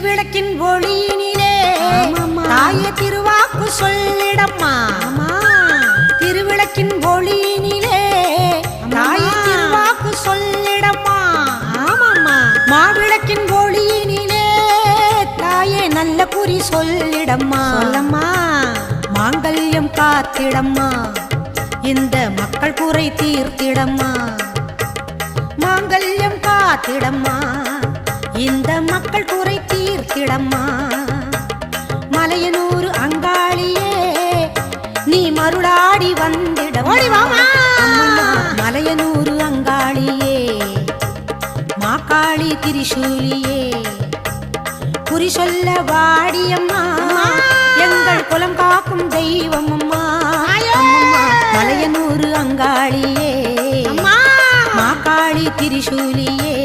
திருவிளக்கின் ஒளியினிலே தாய திருவாக்கு சொல்லிடம்மா. திருவிளக்கின் ஒளியினிலே தாய திருவாக்கு சொல்லிடம்மா. மாவிளக்கின் ஒளியினிலே தாயே நல்ல குறி சொல்லிடம்மா. மாங்கல்யம் காத்திடம்மா, இந்த மக்கள் குறை தீர்த்திடம்மா. மாங்கல்யம் காத்திடம்மா, இந்த மக்கள் குறை தீர்த்திடம்மா. மலையனூர் அங்காளியே நீ மருளாடி வந்திடம்மா. மலையனூர் அங்காளியே மாக்காளி திரிசூலியே குறி சொல்ல வாடியம்மா, எங்கள் குலம் காக்கும் தெய்வம் அம்மா. மலையனூர் அங்காளியே மாக்காளி திரிசூலியே